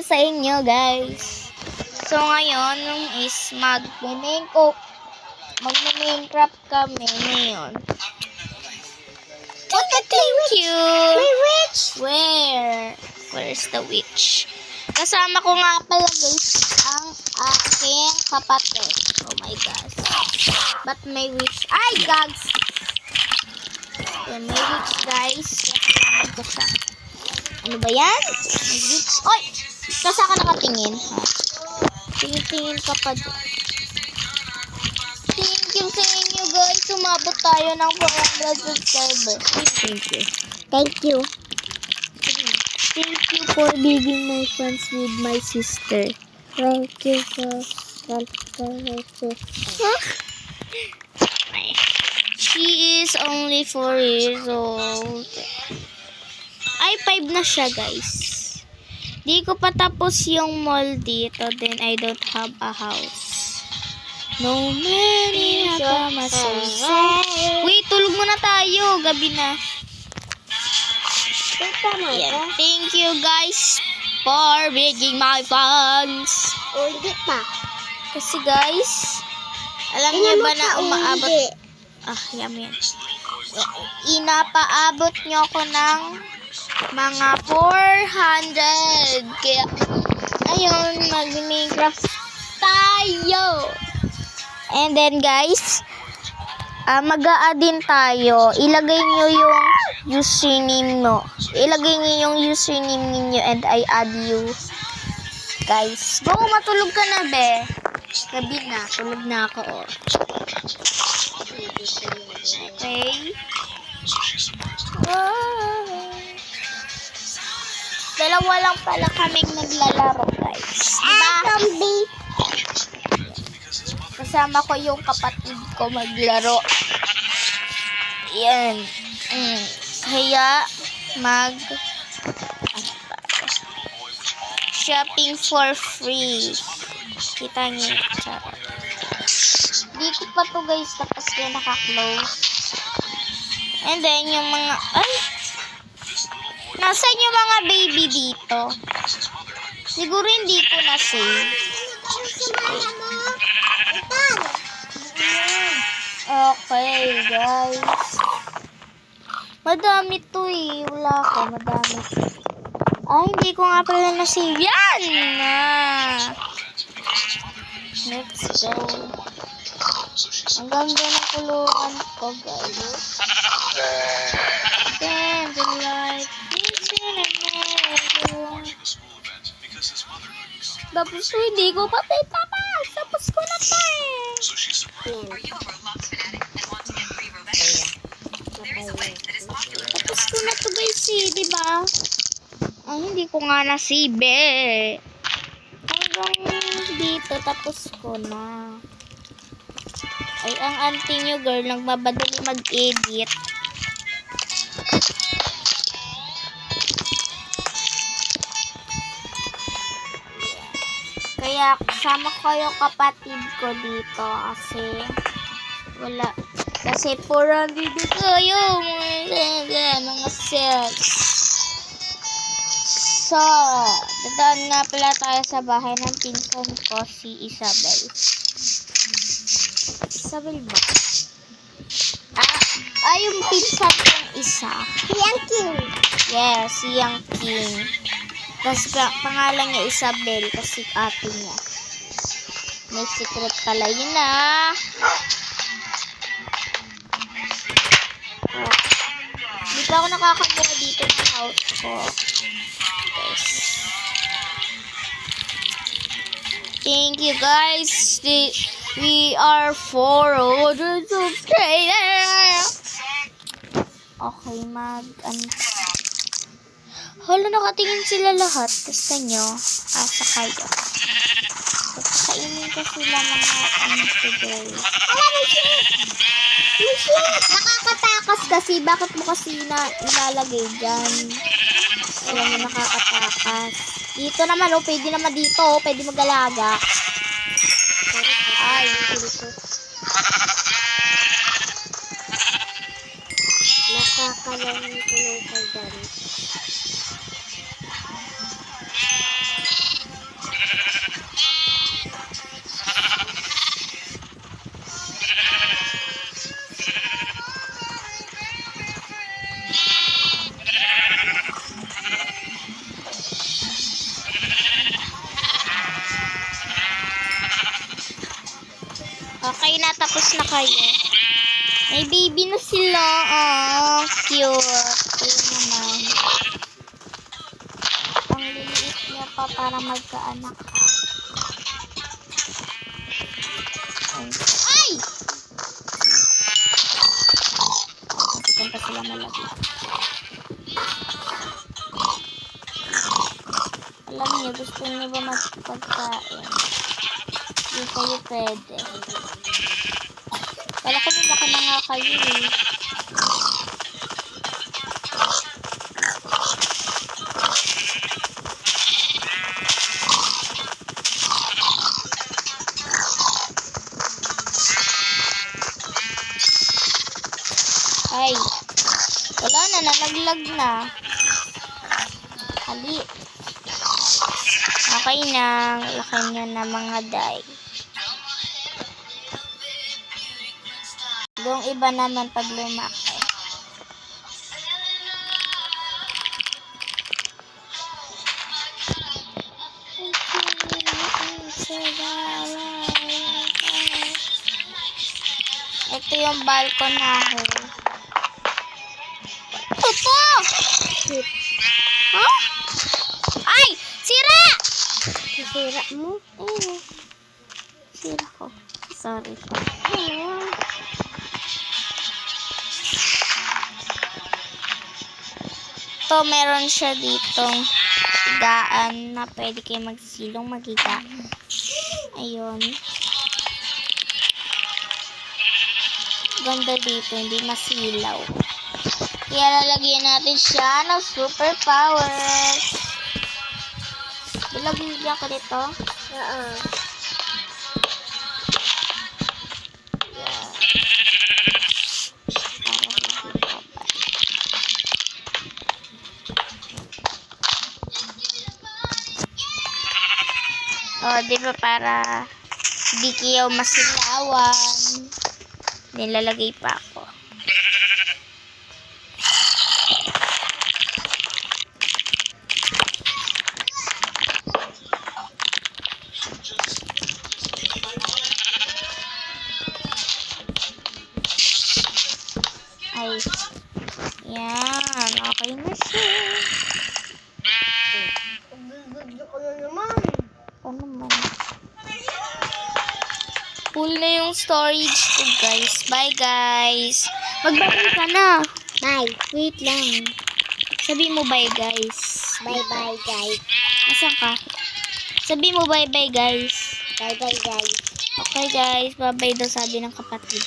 you sa inyo, guys. So, ngayon is mag-Minecraft kami ngayon. Thank you. May witch! Where's the witch? Kasama ko nga pala, guys, ang aking kapatid. Oh my gosh. But may witch. Ay, gags! Yan, may witch, guys. Kasama ko siya. Ano ba yan? May witch. Oy! Kasi ka nakatingin, ha? Tingin-tingin ka pa dyan. Thank you sa inyo, guys. Sumabot tayo ng 400 subscribers. Thank you. Thank you. Thank you for being my friends with my sister. Thank you for helping my sister. She is only 4 years old. Ay, 5 na siya, guys. Di ko pa tapos yung mall dito. Then, I don't have a house. No many have myself. Wait, tulog muna tayo. Gabi na. Ayan. Thank you, guys, for being my fans. O, hindi pa. Kasi, guys, alam niyo ba na umaabot? Yum yan. Inapaabot nyo ako ng mga 400. Kaya, ayun, mag-Minecraft tayo. And then, guys, mag-a-add din tayo. Ilagay nyo yung username mo. Ilagay nyo yung username ninyo and I add you. Guys, go, matulog ka na, be. Gabi na, tulog na ako, oh. Okay. Dalawa lang pala kaming naglalaro, guys. Diba? Kasama ko yung kapatid ko maglaro. Yan. Kaya shopping for free. Kita niyo. Charot. Di ko pa to, guys, tapos kaya naka-close. And then yung mga nasaan yung mga baby dito? Siguro hindi ko na-save. Okay, guys. Madami to eh. Wala ko. Madami. Hindi ko nga pala na-save. Yan! Let's go. Ang ganda ng kulungan ko, guys. Then, the light. Tapos hindi ko patay tapas. Tapos ko na to eh. Tapos ko na to, guys, eh. Diba? Hindi ko nga na-save eh. Hanggang dito, tapos ko na. Ay, ang auntie nyo, girl, nagmabadali mag-edit. Kaya, kasama ko yung kapatid ko dito kasi wala. Kasi 400 dito yung mga sales. So, dadaan nga pala tayo sa bahay ng pinsan ko, si Isabel. Isabel ba? Yung pinsan kong isa. Si Yang King. Yes, si Yang King. Tapos pangalan niya Isabel kasi ate niya. May secret pala yun Hindi pa ako nakakagawa dito ng house ko. Yes. Thank you, guys. We are 400 subscribers. Okay, Hala, nakatingin sila lahat. Gusto nyo? Asa kayo. Kainin ko sila mga today. Nakakatakas kasi. Bakit mo kasi ilalagay dyan? Alam mo, nakakatakas. Dito naman, pwede naman dito. Pwede mag-alaga. Ay, dito. Nakakalang ko local dyan. kayo. May baby na sila. Oh, cute. Ayun naman. Ang liliit niya pa para magkaanak ka. Ay! Sikan pa sila malagi. Alam niyo, gusto niyo ba magpagkain? Hindi kayo pwede. Kala ko baka na nga kayo eh. Ay, wala na, nalaglag na. Hali. Okay na, laki nyo na mga day. Yung iba naman pag lumaki. Ito yung balkonahe. Ito! Huh? Ay! Sira! Sira mo? Eh, sira ko. Sorry. Ito, meron siya ditong higaan na pwede kayo magsilong maghiga. Ayun. Ganda dito, hindi masilaw. Kaya lalagyan natin siya ng superpowers. Bilagyan ko dito. Oo. Oh, di ba para di kayo masilawan. Nilalagay pa ako. Ay. Yan. Okay na siya. Gusto ko na naman. Ano man. Full na yung storage ko, guys. Bye, guys. Magbabay ka na. Bye. Wait lang. Sabi mo bye, guys. Bye-bye, guys. Asan ka? Sabi mo bye-bye, guys. Bye-bye, guys. Okay, guys. Bye-bye daw sabi ng kapatid.